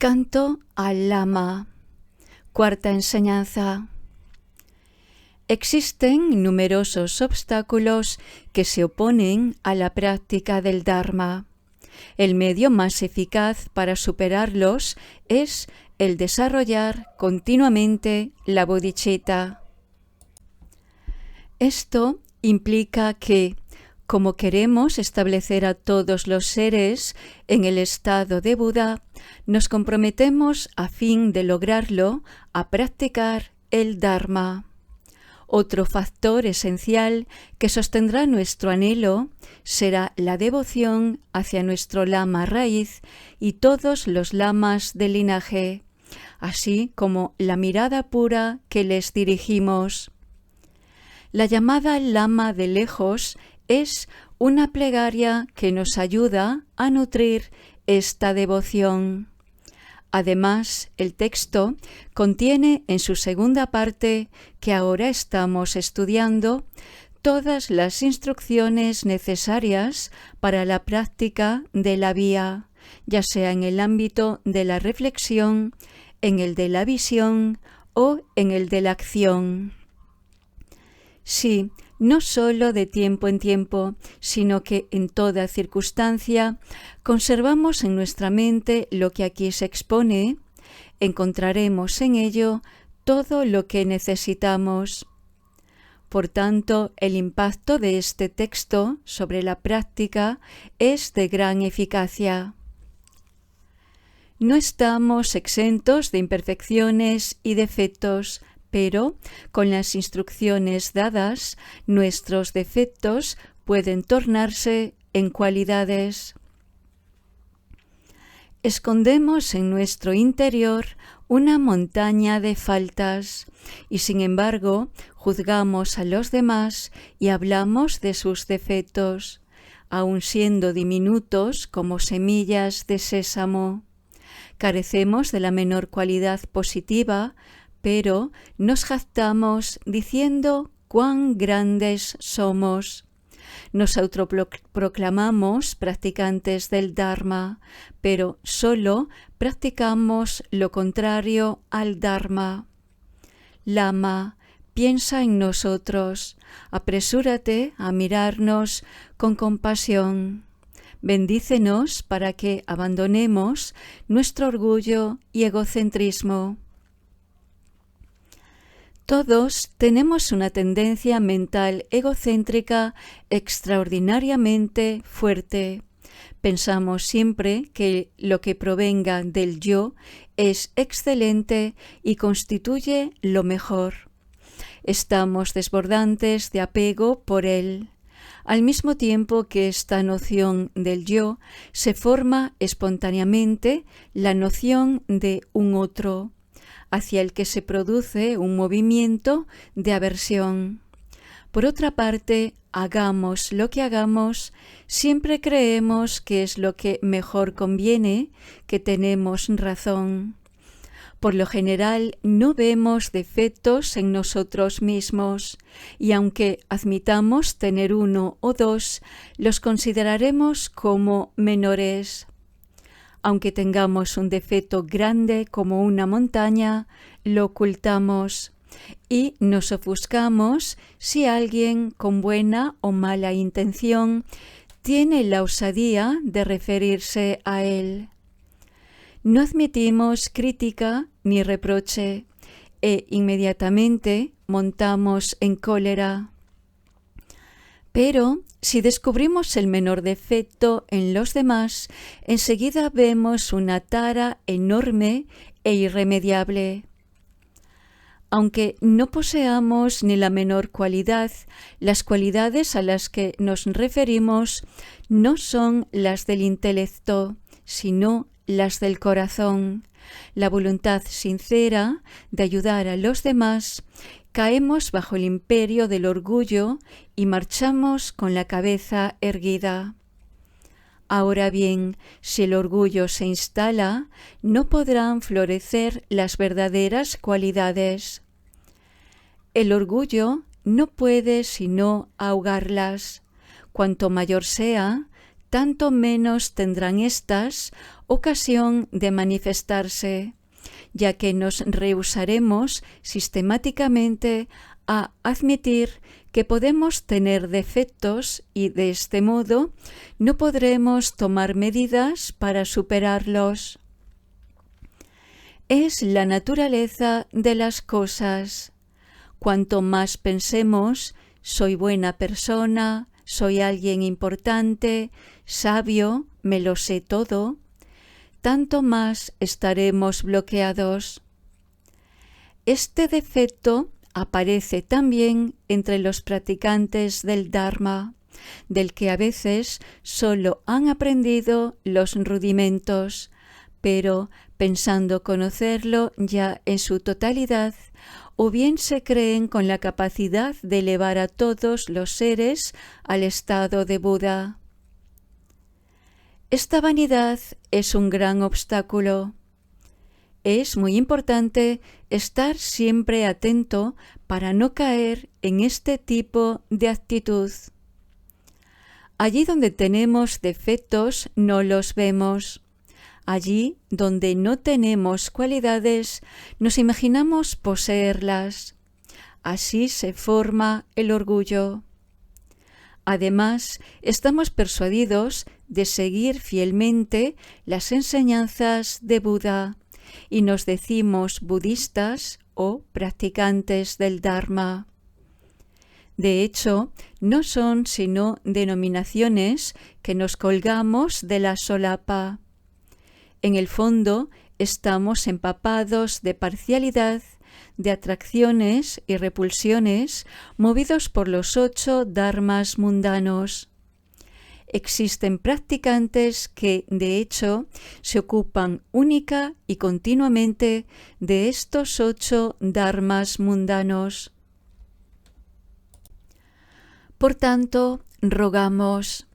Canto al Lama. Cuarta enseñanza. Existen numerosos obstáculos que se oponen a la práctica del Dharma. El medio más eficaz para superarlos es el desarrollar continuamente la bodhicitta. Esto implica que, como queremos establecer a todos los seres en el estado de Buda, nos comprometemos a fin de lograrlo a practicar el Dharma. Otro factor esencial que sostendrá nuestro anhelo será la devoción hacia nuestro lama raíz y todos los lamas del linaje, así como la mirada pura que les dirigimos. La llamada lama de lejos es una plegaria que nos ayuda a nutrir esta devoción. Además, el texto contiene en su segunda parte, que ahora estamos estudiando, todas las instrucciones necesarias para la práctica de la vía, ya sea en el ámbito de la reflexión, en el de la visión o en el de la acción. Sí, no solo de tiempo en tiempo, sino que en toda circunstancia conservamos en nuestra mente lo que aquí se expone, encontraremos en ello todo lo que necesitamos. Por tanto, el impacto de este texto sobre la práctica es de gran eficacia. No estamos exentos de imperfecciones y defectos, pero con las instrucciones dadas, nuestros defectos pueden tornarse en cualidades. Escondemos en nuestro interior una montaña de faltas y, sin embargo, juzgamos a los demás y hablamos de sus defectos, aun siendo diminutos como semillas de sésamo. Carecemos de la menor cualidad positiva, pero nos jactamos diciendo cuán grandes somos. Nos autoproclamamos practicantes del Dharma, pero solo practicamos lo contrario al Dharma. Lama, piensa en nosotros, apresúrate a mirarnos con compasión. Bendícenos para que abandonemos nuestro orgullo y egocentrismo. Todos tenemos una tendencia mental egocéntrica extraordinariamente fuerte. Pensamos siempre que lo que provenga del yo es excelente y constituye lo mejor. Estamos desbordantes de apego por él. Al mismo tiempo que esta noción del yo, se forma espontáneamente la noción de un otro, hacia el que se produce un movimiento de aversión. Por otra parte, hagamos lo que hagamos, siempre creemos que es lo que mejor conviene, que tenemos razón. Por lo general, no vemos defectos en nosotros mismos, y aunque admitamos tener uno o dos, los consideraremos como menores. Aunque tengamos un defecto grande como una montaña, lo ocultamos y nos ofuscamos si alguien con buena o mala intención tiene la osadía de referirse a él. No admitimos crítica ni reproche e inmediatamente montamos en cólera. Pero si descubrimos el menor defecto en los demás, enseguida vemos una tara enorme e irremediable. Aunque no poseamos ni la menor cualidad, las cualidades a las que nos referimos no son las del intelecto, sino las del corazón, la voluntad sincera de ayudar a los demás. Caemos bajo el imperio del orgullo y marchamos con la cabeza erguida. Ahora bien, si el orgullo se instala, no podrán florecer las verdaderas cualidades. El orgullo no puede sino ahogarlas. Cuanto mayor sea, tanto menos tendrán éstas ocasión de manifestarse, ya que nos rehusaremos sistemáticamente a admitir que podemos tener defectos y de este modo no podremos tomar medidas para superarlos. Es la naturaleza de las cosas. Cuanto más pensemos, soy buena persona, soy alguien importante, sabio, me lo sé todo, tanto más estaremos bloqueados. Este defecto aparece también entre los practicantes del Dharma, del que a veces solo han aprendido los rudimentos, pero pensando conocerlo ya en su totalidad, o bien se creen con la capacidad de elevar a todos los seres al estado de Buda. Esta vanidad es un gran obstáculo. Es muy importante estar siempre atento para no caer en este tipo de actitud. Allí donde tenemos defectos no los vemos. Allí donde no tenemos cualidades, nos imaginamos poseerlas. Así se forma el orgullo. Además, estamos persuadidos de seguir fielmente las enseñanzas de Buda y nos decimos budistas o practicantes del Dharma. De hecho, no son sino denominaciones que nos colgamos de la solapa. En el fondo, estamos empapados de parcialidad, de atracciones y repulsiones, movidos por los 8 dharmas mundanos. Existen practicantes que, de hecho, se ocupan única y continuamente de estos 8 dharmas mundanos. Por tanto, rogamos,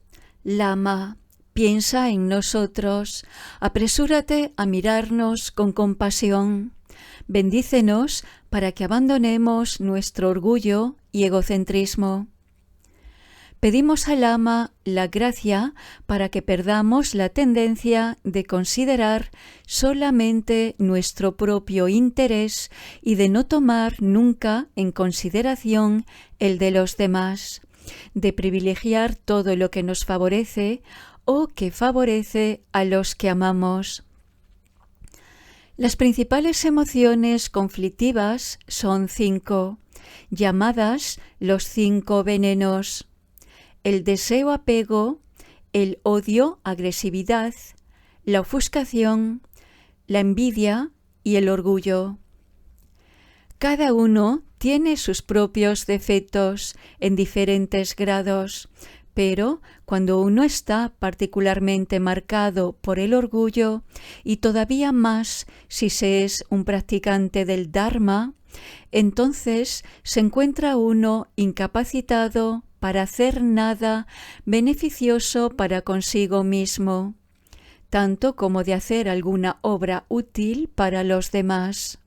Lama, piensa en nosotros, apresúrate a mirarnos con compasión. Bendícenos para que abandonemos nuestro orgullo y egocentrismo. Pedimos al Lama la gracia para que perdamos la tendencia de considerar solamente nuestro propio interés y de no tomar nunca en consideración el de los demás, de privilegiar todo lo que nos favorece o que favorece a los que amamos. Las principales emociones conflictivas son 5, llamadas los 5 venenos: el deseo-apego, el odio-agresividad, la ofuscación, la envidia y el orgullo. Cada uno tiene sus propios defectos en diferentes grados, pero cuando uno está particularmente marcado por el orgullo, y todavía más si se es un practicante del Dharma, entonces se encuentra uno incapacitado para hacer nada beneficioso para consigo mismo, tanto como de hacer alguna obra útil para los demás.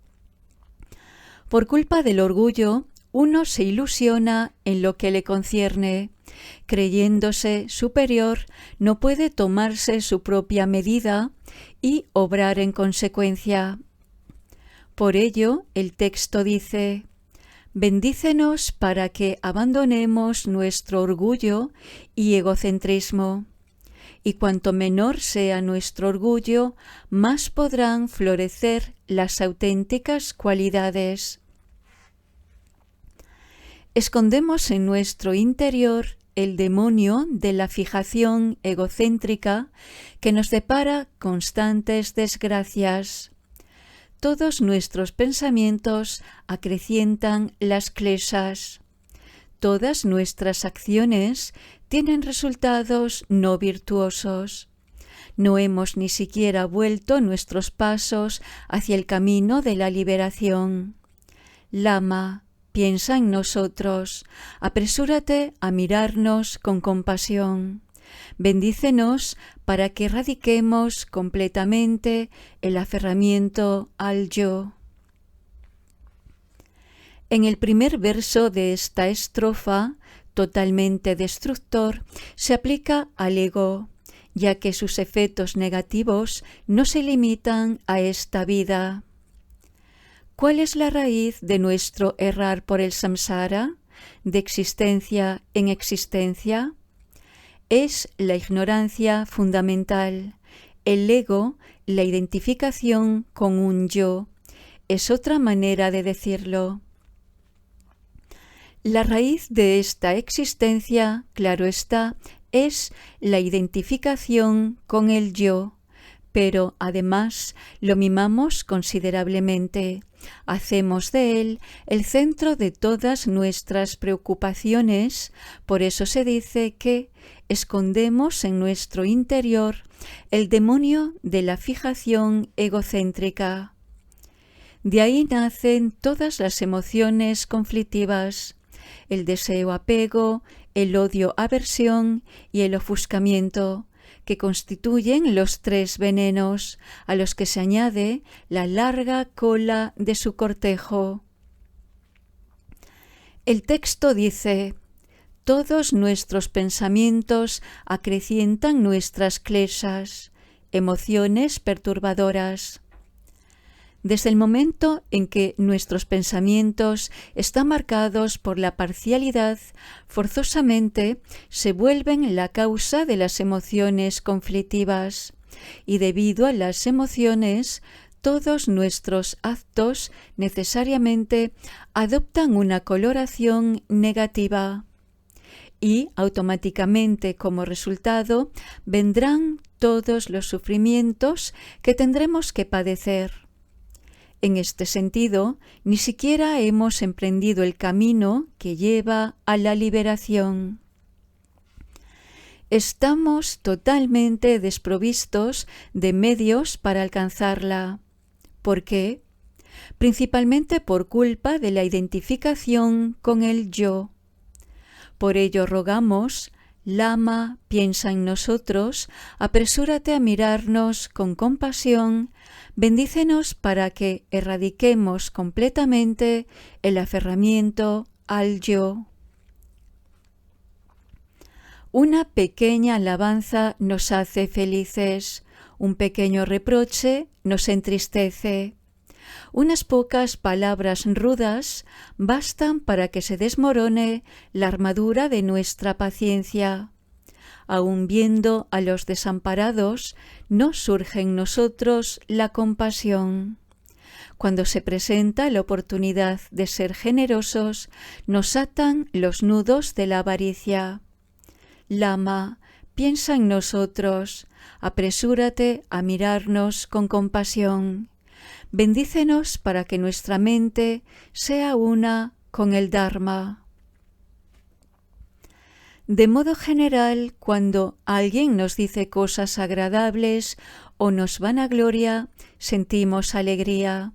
Por culpa del orgullo, uno se ilusiona en lo que le concierne. Creyéndose superior, no puede tomarse su propia medida y obrar en consecuencia. Por ello, el texto dice: bendícenos para que abandonemos nuestro orgullo y egocentrismo. Y cuanto menor sea nuestro orgullo, más podrán florecer las auténticas cualidades. Escondemos en nuestro interior el demonio de la fijación egocéntrica que nos depara constantes desgracias. Todos nuestros pensamientos acrecientan las kleshas. Todas nuestras acciones tienen resultados no virtuosos. No hemos ni siquiera vuelto nuestros pasos hacia el camino de la liberación. Lama, piensa en nosotros, apresúrate a mirarnos con compasión. Bendícenos para que erradiquemos completamente el aferramiento al yo. En el primer verso de esta estrofa, totalmente destructor, se aplica al ego, ya que sus efectos negativos no se limitan a esta vida. ¿Cuál es la raíz de nuestro errar por el samsara, de existencia en existencia? Es la ignorancia fundamental, el ego, la identificación con un yo. Es otra manera de decirlo. La raíz de esta existencia, claro está, es la identificación con el yo, pero además lo mimamos considerablemente. Hacemos de él el centro de todas nuestras preocupaciones, por eso se dice que escondemos en nuestro interior el demonio de la fijación egocéntrica. De ahí nacen todas las emociones conflictivas, el deseo-apego, el odio-aversión y el ofuscamiento, que constituyen los 3 venenos, a los que se añade la larga cola de su cortejo. El texto dice: todos nuestros pensamientos acrecientan nuestras kleshas, emociones perturbadoras. Desde el momento en que nuestros pensamientos están marcados por la parcialidad, forzosamente se vuelven la causa de las emociones conflictivas, y debido a las emociones, todos nuestros actos necesariamente adoptan una coloración negativa, y automáticamente como resultado vendrán todos los sufrimientos que tendremos que padecer. En este sentido, ni siquiera hemos emprendido el camino que lleva a la liberación. Estamos totalmente desprovistos de medios para alcanzarla. ¿Por qué? Principalmente por culpa de la identificación con el yo. Por ello rogamos: Lama, piensa en nosotros, apresúrate a mirarnos con compasión, bendícenos para que erradiquemos completamente el aferramiento al yo. Una pequeña alabanza nos hace felices, un pequeño reproche nos entristece. Unas pocas palabras rudas bastan para que se desmorone la armadura de nuestra paciencia. Aun viendo a los desamparados, no surge en nosotros la compasión. Cuando se presenta la oportunidad de ser generosos, nos atan los nudos de la avaricia. Lama, piensa en nosotros, apresúrate a mirarnos con compasión. Bendícenos para que nuestra mente sea una con el Dharma. De modo general, cuando alguien nos dice cosas agradables o nos vanagloria, sentimos alegría,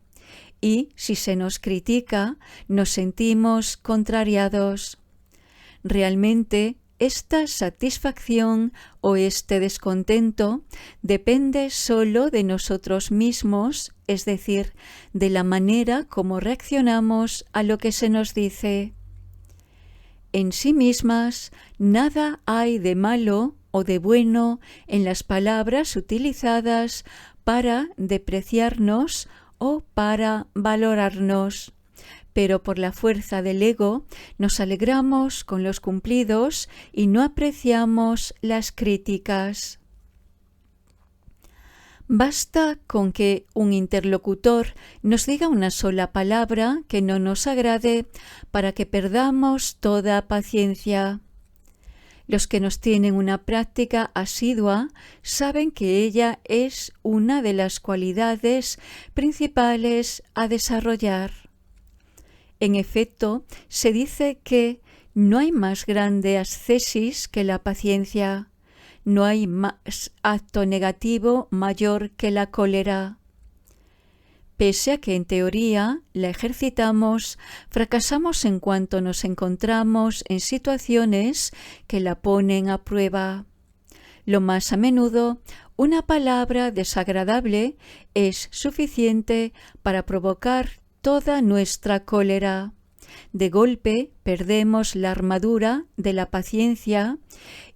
y si se nos critica, nos sentimos contrariados. Realmente, esta satisfacción o este descontento depende solo de nosotros mismos, es decir, de la manera como reaccionamos a lo que se nos dice. En sí mismas, nada hay de malo o de bueno en las palabras utilizadas para depreciarnos o para valorarnos. Pero por la fuerza del ego nos alegramos con los cumplidos y no apreciamos las críticas. Basta con que un interlocutor nos diga una sola palabra que no nos agrade para que perdamos toda paciencia. Los que nos tienen una práctica asidua saben que ella es una de las cualidades principales a desarrollar. En efecto, se dice que no hay más grande ascesis que la paciencia, no hay más acto negativo mayor que la cólera. Pese a que en teoría la ejercitamos, fracasamos en cuanto nos encontramos en situaciones que la ponen a prueba. Lo más a menudo, una palabra desagradable es suficiente para provocar toda nuestra cólera. De golpe perdemos la armadura de la paciencia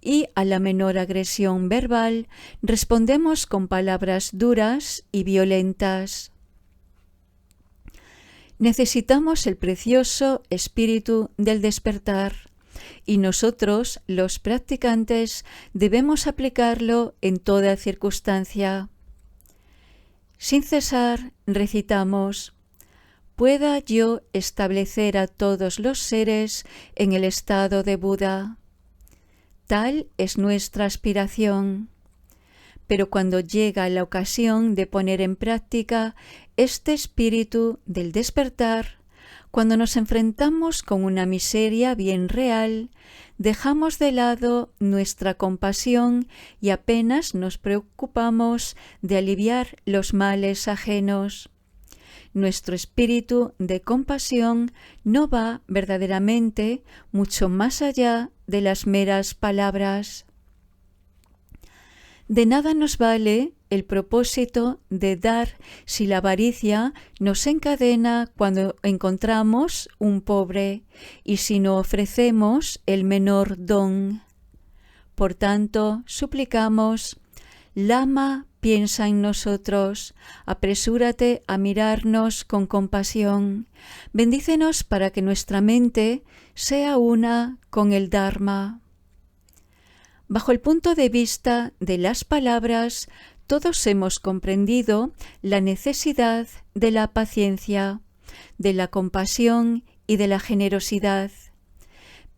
y a la menor agresión verbal respondemos con palabras duras y violentas. Necesitamos el precioso espíritu del despertar y nosotros, los practicantes, debemos aplicarlo en toda circunstancia. Sin cesar recitamos: pueda yo establecer a todos los seres en el estado de Buda. Tal es nuestra aspiración. Pero cuando llega la ocasión de poner en práctica este espíritu del despertar, cuando nos enfrentamos con una miseria bien real, dejamos de lado nuestra compasión y apenas nos preocupamos de aliviar los males ajenos. Nuestro espíritu de compasión no va verdaderamente mucho más allá de las meras palabras. De nada nos vale el propósito de dar si la avaricia nos encadena cuando encontramos un pobre y si no ofrecemos el menor don. Por tanto, suplicamos: Lama, piensa en nosotros, apresúrate a mirarnos con compasión, bendícenos para que nuestra mente sea una con el Dharma. Bajo el punto de vista de las palabras, todos hemos comprendido la necesidad de la paciencia, de la compasión y de la generosidad.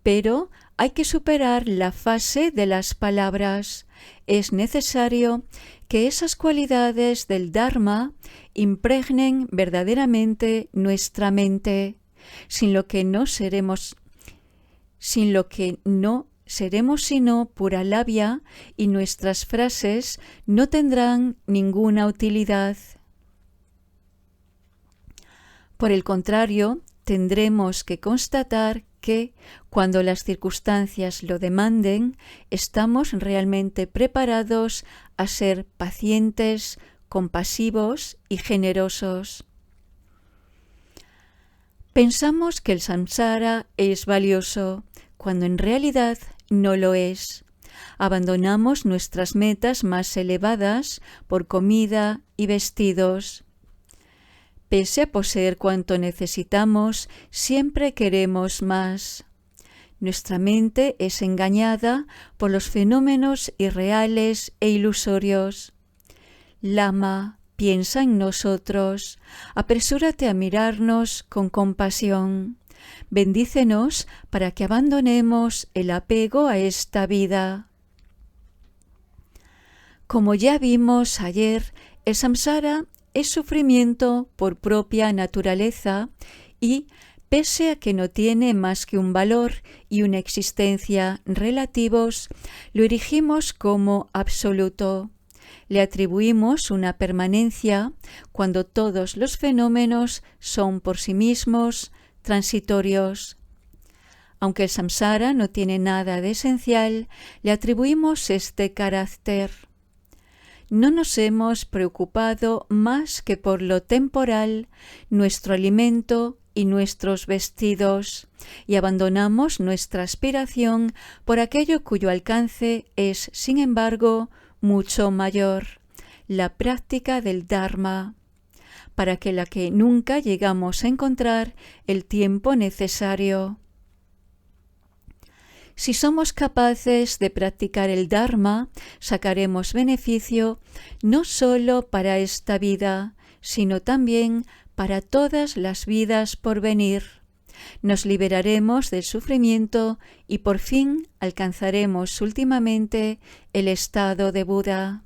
Pero hay que superar la fase de las palabras. Es necesario que esas cualidades del Dharma impregnen verdaderamente nuestra mente, sin lo que no seremos sino pura labia y nuestras frases no tendrán ninguna utilidad. Por el contrario, tendremos que constatar que, cuando las circunstancias lo demanden, estamos realmente preparados a ser pacientes, compasivos y generosos. Pensamos que el samsara es valioso, cuando en realidad no lo es. Abandonamos nuestras metas más elevadas por comida y vestidos. Pese a poseer cuanto necesitamos, siempre queremos más. Nuestra mente es engañada por los fenómenos irreales e ilusorios. Lama, piensa en nosotros, apresúrate a mirarnos con compasión. Bendícenos para que abandonemos el apego a esta vida. Como ya vimos ayer, el samsara es sufrimiento por propia naturaleza y, pese a que no tiene más que un valor y una existencia relativos, lo erigimos como absoluto. Le atribuimos una permanencia cuando todos los fenómenos son por sí mismos transitorios. Aunque el samsara no tiene nada de esencial, le atribuimos este carácter. No nos hemos preocupado más que por lo temporal, nuestro alimento y nuestros vestidos, y abandonamos nuestra aspiración por aquello cuyo alcance es, sin embargo, mucho mayor, la práctica del Dharma, para la que nunca llegamos a encontrar el tiempo necesario. Si somos capaces de practicar el Dharma, sacaremos beneficio no solo para esta vida, sino también para todas las vidas por venir. Nos liberaremos del sufrimiento y por fin alcanzaremos últimamente el estado de Buda.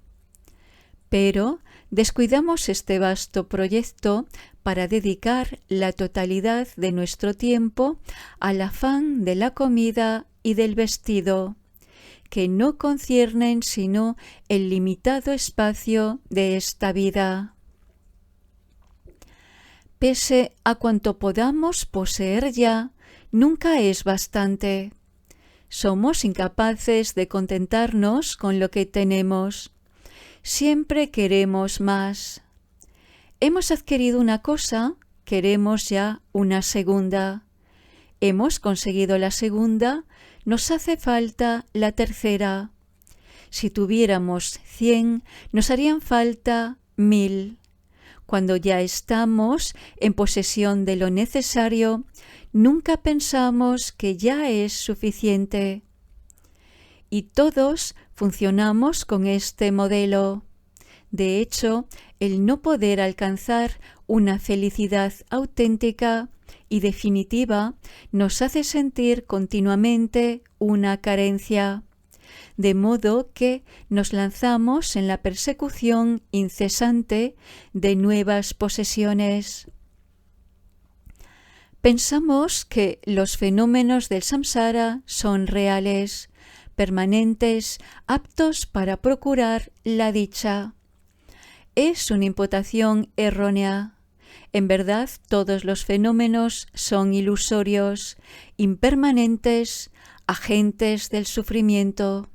Pero descuidamos este vasto proyecto para dedicar la totalidad de nuestro tiempo al afán de la comida y del vestido, que no conciernen sino el limitado espacio de esta vida. Pese a cuanto podamos poseer ya, nunca es bastante. Somos incapaces de contentarnos con lo que tenemos. Siempre queremos más. Hemos adquirido una cosa, queremos ya una segunda. hemos conseguido la segunda, nos hace falta la tercera. Si tuviéramos 100, nos harían falta 1000. Cuando ya estamos en posesión de lo necesario, nunca pensamos que ya es suficiente. Y todos funcionamos con este modelo. De hecho, el no poder alcanzar una felicidad auténtica y definitiva nos hace sentir continuamente una carencia, de modo que nos lanzamos en la persecución incesante de nuevas posesiones. Pensamos que los fenómenos del samsara son reales, permanentes, aptos para procurar la dicha. Es una imputación errónea. En verdad, todos los fenómenos son ilusorios, impermanentes, agentes del sufrimiento.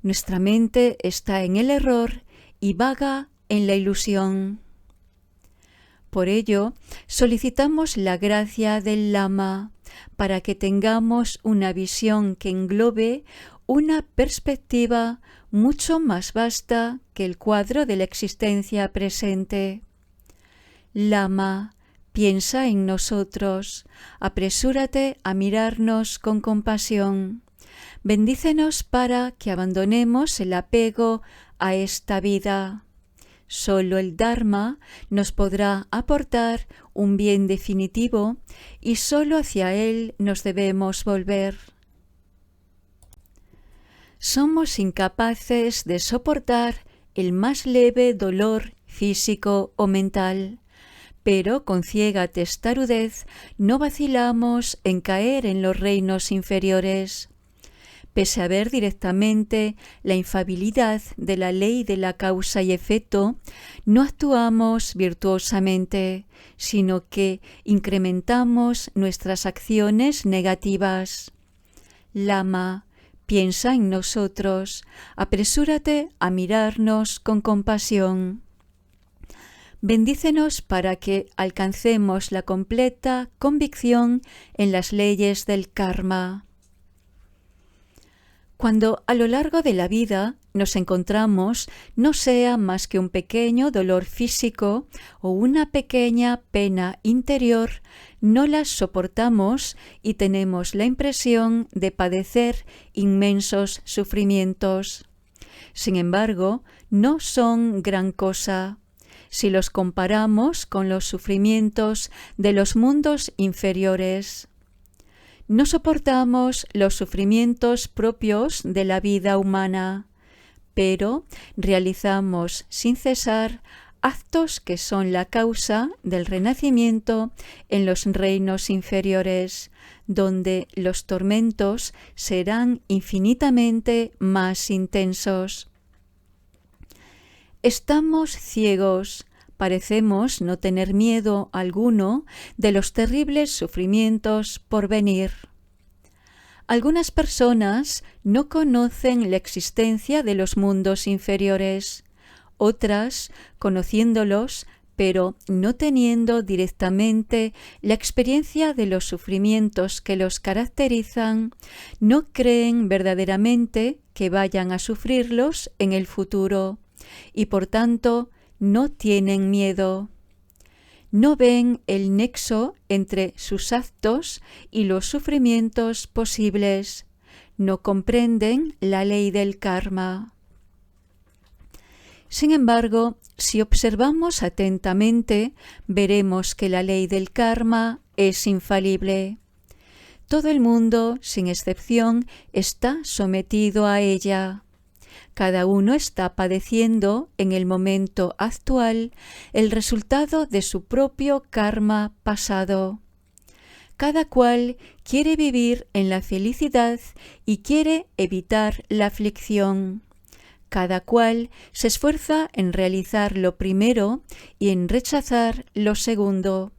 Nuestra mente está en el error y vaga en la ilusión. Por ello, solicitamos la gracia del Lama para que tengamos una visión que englobe una perspectiva mucho más vasta que el cuadro de la existencia presente. Lama, piensa en nosotros, apresúrate a mirarnos con compasión. Bendícenos para que abandonemos el apego a esta vida. Solo el Dharma nos podrá aportar un bien definitivo y solo hacia él nos debemos volver. Somos incapaces de soportar el más leve dolor físico o mental, pero con ciega testarudez no vacilamos en caer en los reinos inferiores. Pese a ver directamente la infalibilidad de la ley de la causa y efecto, no actuamos virtuosamente, sino que incrementamos nuestras acciones negativas. Lama, piensa en nosotros, apresúrate a mirarnos con compasión. Bendícenos para que alcancemos la completa convicción en las leyes del karma. Cuando a lo largo de la vida nos encontramos, no sea más que un pequeño dolor físico o una pequeña pena interior, no las soportamos y tenemos la impresión de padecer inmensos sufrimientos. Sin embargo, no son gran cosa si los comparamos con los sufrimientos de los mundos inferiores. No soportamos los sufrimientos propios de la vida humana, pero realizamos sin cesar actos que son la causa del renacimiento en los reinos inferiores, donde los tormentos serán infinitamente más intensos. Estamos ciegos. Parecemos no tener miedo alguno de los terribles sufrimientos por venir. Algunas personas no conocen la existencia de los mundos inferiores, otras, conociéndolos, pero no teniendo directamente la experiencia de los sufrimientos que los caracterizan, no creen verdaderamente que vayan a sufrirlos en el futuro y, por tanto, no tienen miedo. No ven el nexo entre sus actos y los sufrimientos posibles. No comprenden la ley del karma. Sin embargo, si observamos atentamente, veremos que la ley del karma es infalible. Todo el mundo, sin excepción, está sometido a ella. Cada uno está padeciendo en el momento actual el resultado de su propio karma pasado. Cada cual quiere vivir en la felicidad y quiere evitar la aflicción. Cada cual se esfuerza en realizar lo primero y en rechazar lo segundo.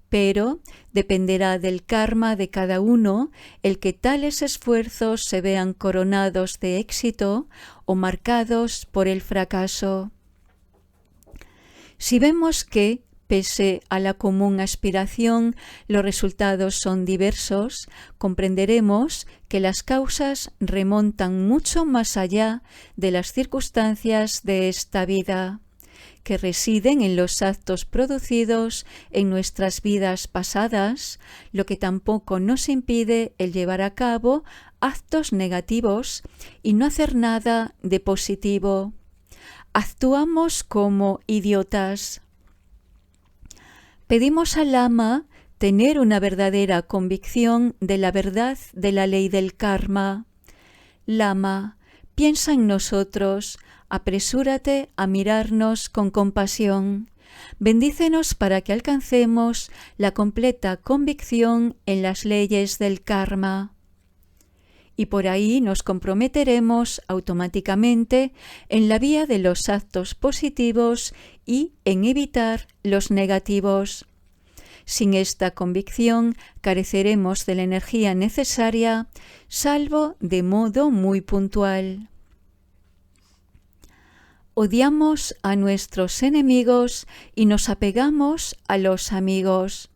Pero dependerá del karma de cada uno el que tales esfuerzos se vean coronados de éxito o marcados por el fracaso. Si vemos que, pese a la común aspiración, los resultados son diversos, comprenderemos que las causas remontan mucho más allá de las circunstancias de esta vida, que residen en los actos producidos en nuestras vidas pasadas, lo que tampoco nos impide el llevar a cabo actos negativos y no hacer nada de positivo. Actuamos como idiotas. Pedimos al Lama tener una verdadera convicción de la verdad de la ley del karma. Lama, piensa en nosotros, apresúrate a mirarnos con compasión. Bendícenos para que alcancemos la completa convicción en las leyes del karma. Y por ahí nos comprometeremos automáticamente en la vía de los actos positivos y en evitar los negativos. Sin esta convicción careceremos de la energía necesaria, salvo de modo muy puntual. Odiamos a nuestros enemigos y nos apegamos a los amigos.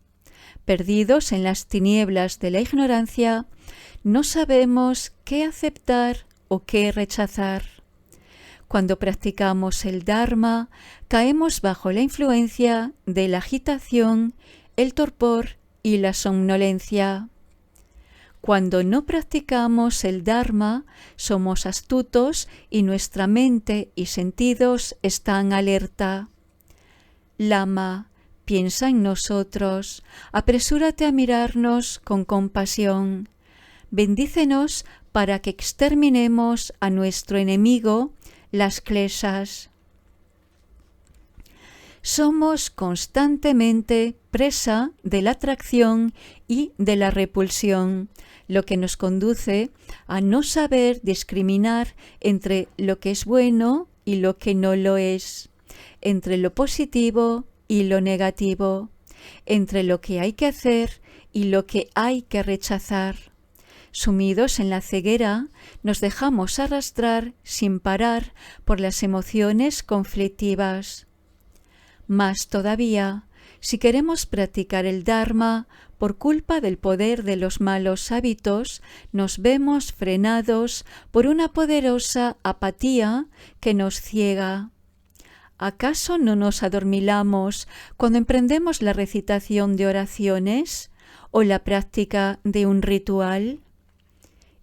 Perdidos en las tinieblas de la ignorancia, no sabemos qué aceptar o qué rechazar. Cuando practicamos el Dharma, caemos bajo la influencia de la agitación, el torpor y la somnolencia. Cuando no practicamos el Dharma, somos astutos y nuestra mente y sentidos están alerta. Lama, piensa en nosotros, apresúrate a mirarnos con compasión. Bendícenos para que exterminemos a nuestro enemigo, las kleshas. Somos constantemente presa de la atracción y de la repulsión, lo que nos conduce a no saber discriminar entre lo que es bueno y lo que no lo es, entre lo positivo y lo negativo, entre lo que hay que hacer y lo que hay que rechazar. Sumidos en la ceguera, nos dejamos arrastrar sin parar por las emociones conflictivas. Más todavía, si queremos practicar el Dharma, por culpa del poder de los malos hábitos, nos vemos frenados por una poderosa apatía que nos ciega. ¿Acaso no nos adormilamos cuando emprendemos la recitación de oraciones o la práctica de un ritual?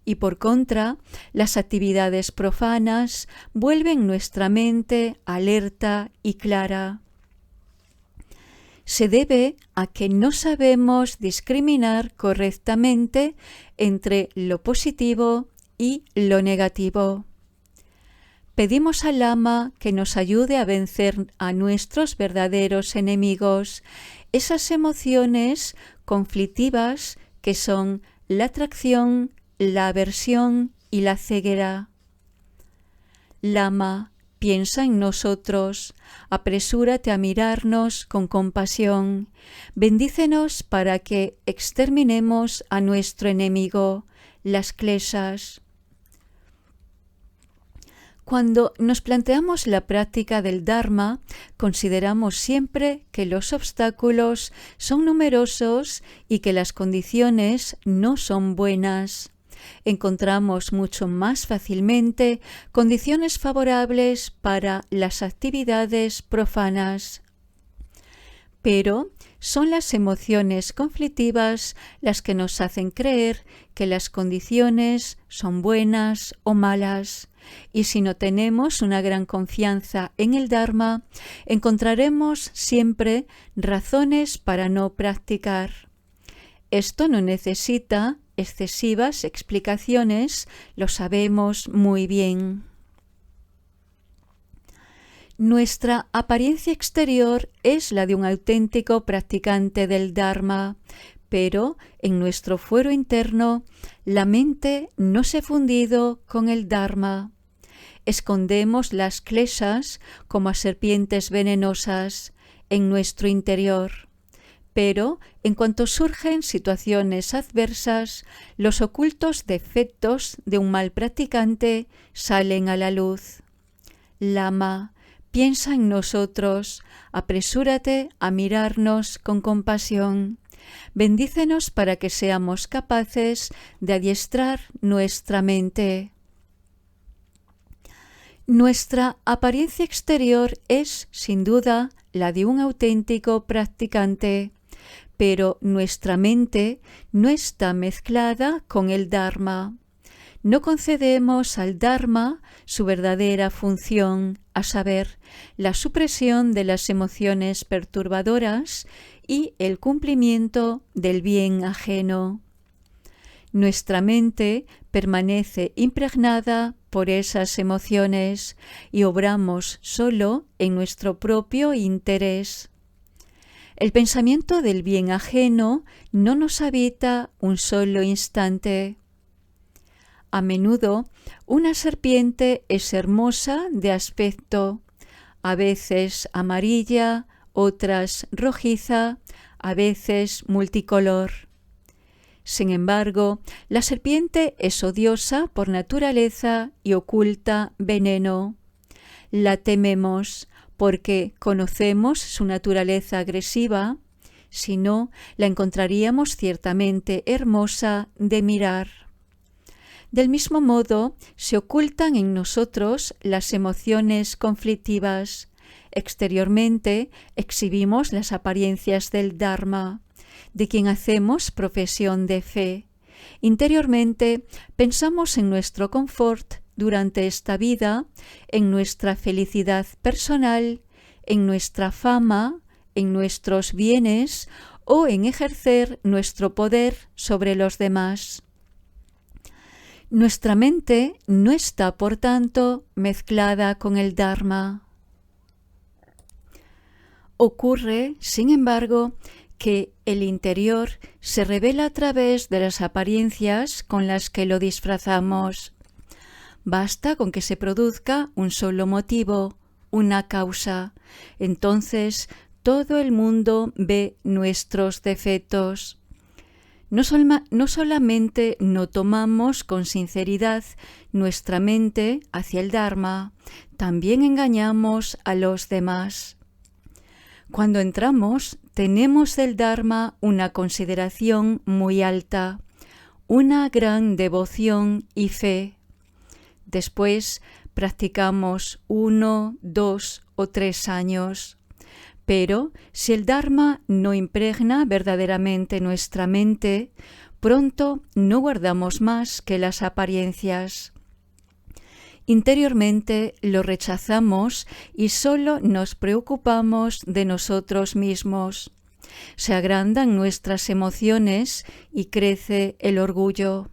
Y por contra, las actividades profanas vuelven nuestra mente alerta y clara. Se debe a que no sabemos discriminar correctamente entre lo positivo y lo negativo. Pedimos al Lama que nos ayude a vencer a nuestros verdaderos enemigos, esas emociones conflictivas que son la atracción, la aversión y la ceguera. Lama, piensa en nosotros, apresúrate a mirarnos con compasión. Bendícenos para que exterminemos a nuestro enemigo, las kleshas. Cuando nos planteamos la práctica del Dharma, consideramos siempre que los obstáculos son numerosos y que las condiciones no son buenas. Encontramos mucho más fácilmente condiciones favorables para las actividades profanas. Pero son las emociones conflictivas las que nos hacen creer que las condiciones son buenas o malas. Y si no tenemos una gran confianza en el Dharma, encontraremos siempre razones para no practicar. Esto no necesita excesivas explicaciones, lo sabemos muy bien. Nuestra apariencia exterior es la de un auténtico practicante del Dharma, pero en nuestro fuero interno la mente no se ha fundido con el Dharma. Escondemos las kleshas como a serpientes venenosas en nuestro interior. Pero, en cuanto surgen situaciones adversas, los ocultos defectos de un mal practicante salen a la luz. Lama, piensa en nosotros, apresúrate a mirarnos con compasión. Bendícenos para que seamos capaces de adiestrar nuestra mente. Nuestra apariencia exterior es, sin duda, la de un auténtico practicante, pero nuestra mente no está mezclada con el Dharma. No concedemos al Dharma su verdadera función, a saber, la supresión de las emociones perturbadoras y el cumplimiento del bien ajeno. Nuestra mente permanece impregnada por esas emociones y obramos solo en nuestro propio interés. El pensamiento del bien ajeno no nos habita un solo instante. A menudo, una serpiente es hermosa de aspecto, a veces amarilla, otras rojiza, a veces multicolor. Sin embargo, la serpiente es odiosa por naturaleza y oculta veneno. La tememos porque conocemos su naturaleza agresiva, si no, la encontraríamos ciertamente hermosa de mirar. Del mismo modo, se ocultan en nosotros las emociones conflictivas. Exteriormente exhibimos las apariencias del Dharma, de quien hacemos profesión de fe. Interiormente pensamos en nuestro confort durante esta vida, en nuestra felicidad personal, en nuestra fama, en nuestros bienes o en ejercer nuestro poder sobre los demás. Nuestra mente no está, por tanto, mezclada con el Dharma. Ocurre, sin embargo, que el interior se revela a través de las apariencias con las que lo disfrazamos. Basta con que se produzca un solo motivo, una causa. Entonces todo el mundo ve nuestros defectos. No solamente no tomamos con sinceridad nuestra mente hacia el Dharma, también engañamos a los demás. Cuando entramos, tenemos del Dharma una consideración muy alta, una gran devoción y fe. Después practicamos 1, 2 o 3 años. Pero si el Dharma no impregna verdaderamente nuestra mente, pronto no guardamos más que las apariencias. Interiormente lo rechazamos y solo nos preocupamos de nosotros mismos. Se agrandan nuestras emociones y crece el orgullo.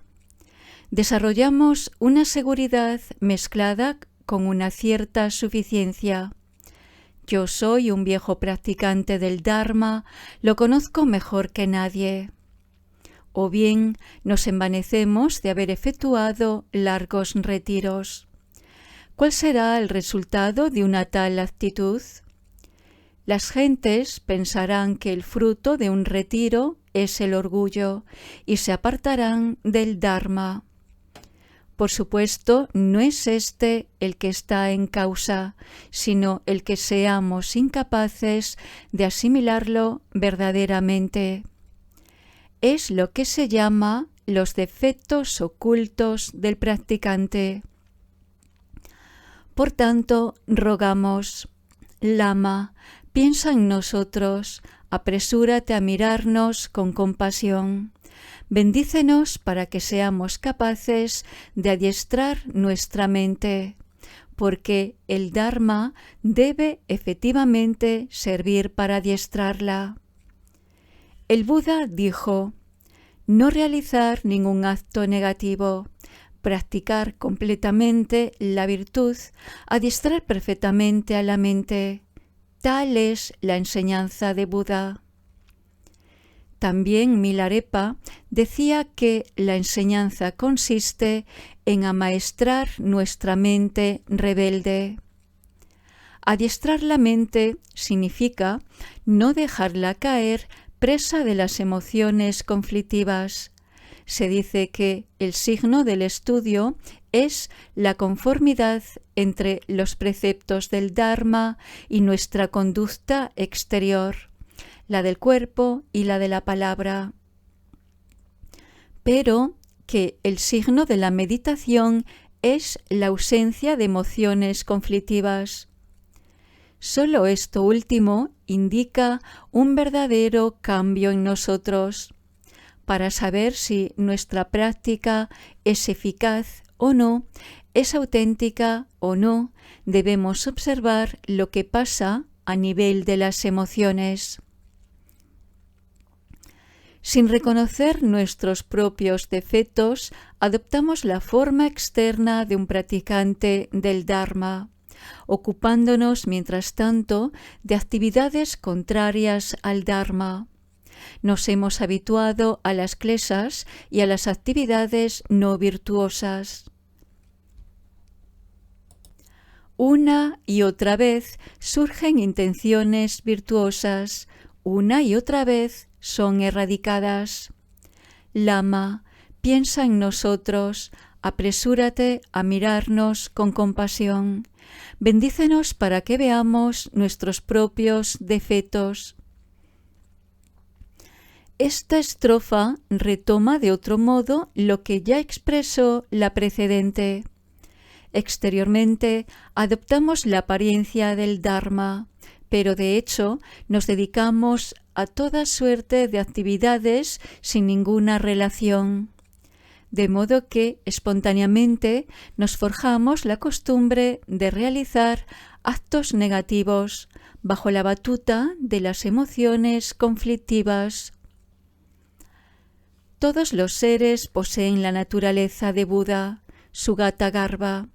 Desarrollamos una seguridad mezclada con una cierta suficiencia. Yo soy un viejo practicante del Dharma, lo conozco mejor que nadie. O bien nos envanecemos de haber efectuado largos retiros. ¿Cuál será el resultado de una tal actitud? Las gentes pensarán que el fruto de un retiro es el orgullo y se apartarán del Dharma. Por supuesto, no es este el que está en causa, sino el que seamos incapaces de asimilarlo verdaderamente. Es lo que se llama los defectos ocultos del practicante. Por tanto, rogamos, Lama, piensa en nosotros, apresúrate a mirarnos con compasión. Bendícenos para que seamos capaces de adiestrar nuestra mente, porque el Dharma debe efectivamente servir para adiestrarla. El Buda dijo, no realizar ningún acto negativo, practicar completamente la virtud, adiestrar perfectamente a la mente. Tal es la enseñanza de Buda. También Milarepa decía que la enseñanza consiste en amaestrar nuestra mente rebelde. Adiestrar la mente significa no dejarla caer presa de las emociones conflictivas. Se dice que el signo del estudio es la conformidad entre los preceptos del Dharma y nuestra conducta exterior, la del cuerpo y la de la palabra. Pero que el signo de la meditación es la ausencia de emociones conflictivas. Solo esto último indica un verdadero cambio en nosotros. Para saber si nuestra práctica es eficaz o no, es auténtica o no, debemos observar lo que pasa a nivel de las emociones. Sin reconocer nuestros propios defectos, adoptamos la forma externa de un practicante del Dharma, ocupándonos, mientras tanto, de actividades contrarias al Dharma. Nos hemos habituado a las klesas y a las actividades no virtuosas. Una y otra vez surgen intenciones virtuosas, una y otra vez son erradicadas. Lama, piensa en nosotros, apresúrate a mirarnos con compasión. Bendícenos para que veamos nuestros propios defectos. Esta estrofa retoma de otro modo lo que ya expresó la precedente. Exteriormente adoptamos la apariencia del Dharma, pero de hecho nos dedicamos a toda suerte de actividades sin ninguna relación. De modo que espontáneamente nos forjamos la costumbre de realizar actos negativos bajo la batuta de las emociones conflictivas. Todos los seres poseen la naturaleza de Buda, Sugata Garbha,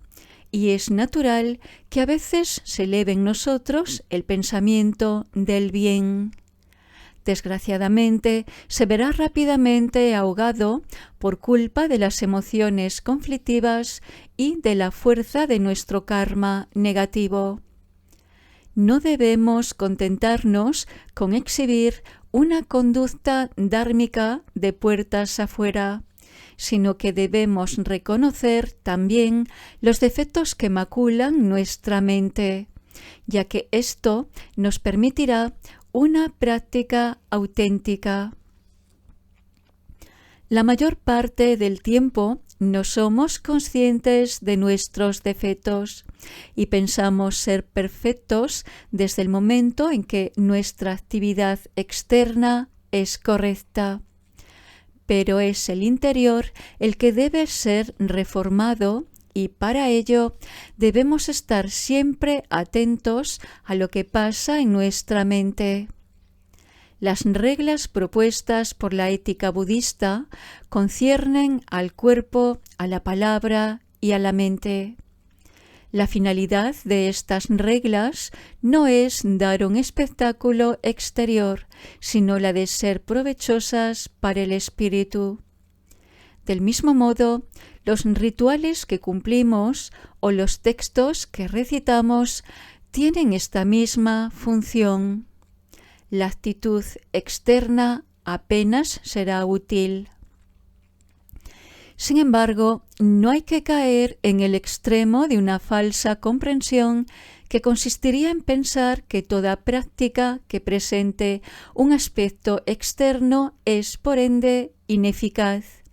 y es natural que a veces se eleve en nosotros el pensamiento del bien. Desgraciadamente, se verá rápidamente ahogado por culpa de las emociones conflictivas y de la fuerza de nuestro karma negativo. No debemos contentarnos con exhibir una conducta dármica de puertas afuera, sino que debemos reconocer también los defectos que maculan nuestra mente, ya que esto nos permitirá una práctica auténtica. La mayor parte del tiempo no somos conscientes de nuestros defectos y pensamos ser perfectos desde el momento en que nuestra actividad externa es correcta. Pero es el interior el que debe ser reformado y para ello debemos estar siempre atentos a lo que pasa en nuestra mente. Las reglas propuestas por la ética budista conciernen al cuerpo, a la palabra y a la mente. La finalidad de estas reglas no es dar un espectáculo exterior, sino la de ser provechosas para el espíritu. Del mismo modo, los rituales que cumplimos o los textos que recitamos tienen esta misma función. La actitud externa apenas será útil. Sin embargo, no hay que caer en el extremo de una falsa comprensión que consistiría en pensar que toda práctica que presente un aspecto externo es, por ende, ineficaz,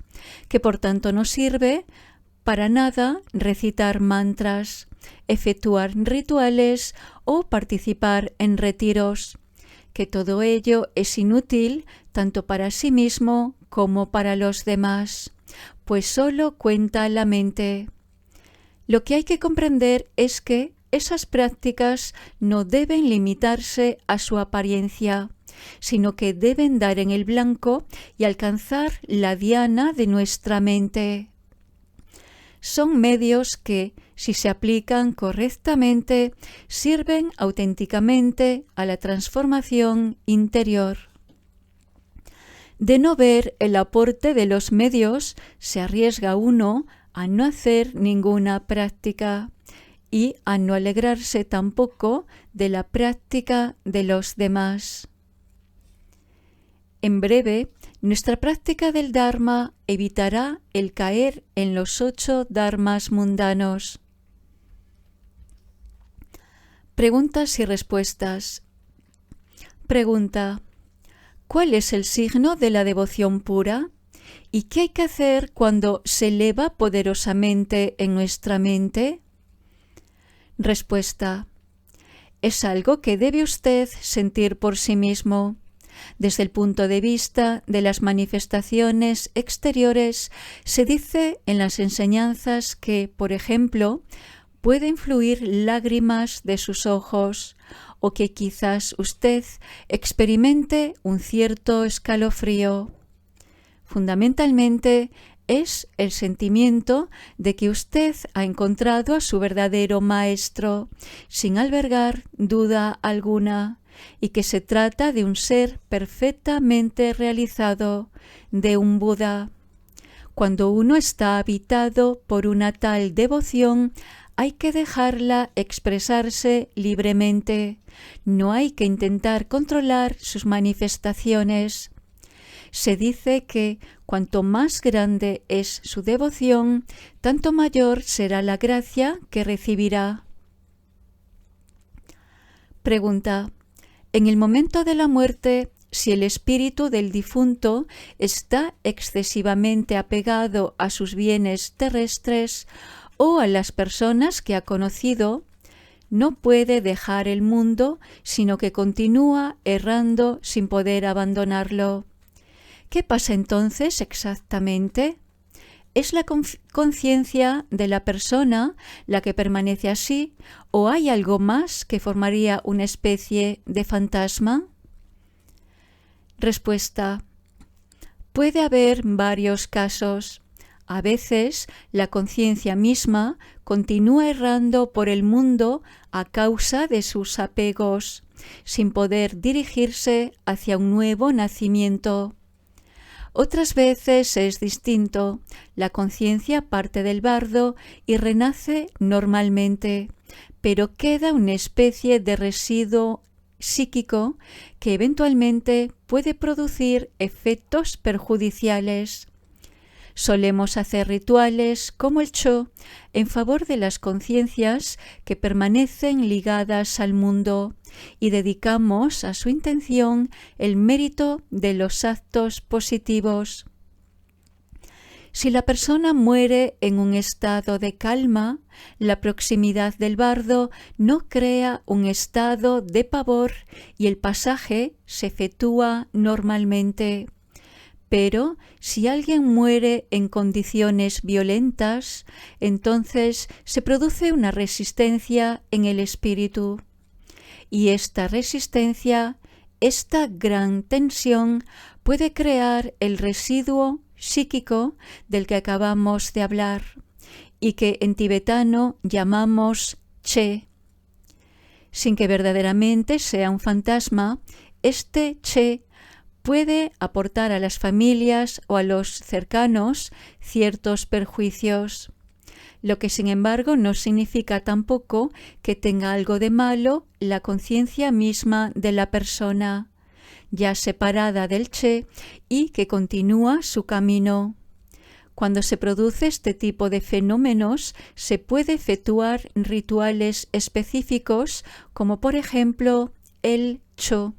que por tanto no sirve para nada recitar mantras, efectuar rituales o participar en retiros, que todo ello es inútil tanto para sí mismo como para los demás, pues solo cuenta la mente. Lo que hay que comprender es que esas prácticas no deben limitarse a su apariencia, sino que deben dar en el blanco y alcanzar la diana de nuestra mente. Son medios que, si se aplican correctamente, sirven auténticamente a la transformación interior. De no ver el aporte de los medios, se arriesga uno a no hacer ninguna práctica y a no alegrarse tampoco de la práctica de los demás. En breve, Nuestra práctica del Dharma evitará el caer en los 8 dharmas mundanos. Preguntas y respuestas. Pregunta: ¿cuál es el signo de la devoción pura? ¿Y qué hay que hacer cuando se eleva poderosamente en nuestra mente? Respuesta: es algo que debe usted sentir por sí mismo. Desde el punto de vista de las manifestaciones exteriores, se dice en las enseñanzas que, por ejemplo, pueden fluir lágrimas de sus ojos, o que quizás usted experimente un cierto escalofrío. Fundamentalmente, es el sentimiento de que usted ha encontrado a su verdadero maestro, sin albergar duda alguna, y que se trata de un ser perfectamente realizado, de un Buda. Cuando uno está habitado por una tal devoción, hay que dejarla expresarse libremente. No hay que intentar controlar sus manifestaciones. Se dice que cuanto más grande es su devoción, tanto mayor será la gracia que recibirá. Pregunta: en el momento de la muerte, si el espíritu del difunto está excesivamente apegado a sus bienes terrestres o a las personas que ha conocido, no puede dejar el mundo, sino que continúa errando sin poder abandonarlo. ¿Qué pasa entonces exactamente? ¿Es la conciencia de la persona la que permanece así, o hay algo más que formaría una especie de fantasma? Respuesta: puede haber varios casos. A veces la conciencia misma continúa errando por el mundo a causa de sus apegos, sin poder dirigirse hacia un nuevo nacimiento. Otras veces es distinto. La conciencia parte del bardo y renace normalmente, pero queda una especie de residuo psíquico que eventualmente puede producir efectos perjudiciales. Solemos hacer rituales como el Cho en favor de las conciencias que permanecen ligadas al mundo y dedicamos a su intención el mérito de los actos positivos. Si la persona muere en un estado de calma, la proximidad del bardo no crea un estado de pavor y el pasaje se efectúa normalmente. Pero si alguien muere en condiciones violentas, entonces se produce una resistencia en el espíritu. Y esta resistencia, esta gran tensión, puede crear el residuo psíquico del que acabamos de hablar y que en tibetano llamamos Che. Sin que verdaderamente sea un fantasma, este Che puede aportar a las familias o a los cercanos ciertos perjuicios, lo que sin embargo no significa tampoco que tenga algo de malo la conciencia misma de la persona, ya separada del Che y que continúa su camino. Cuando se produce este tipo de fenómenos, se puede efectuar rituales específicos como por ejemplo el Cho.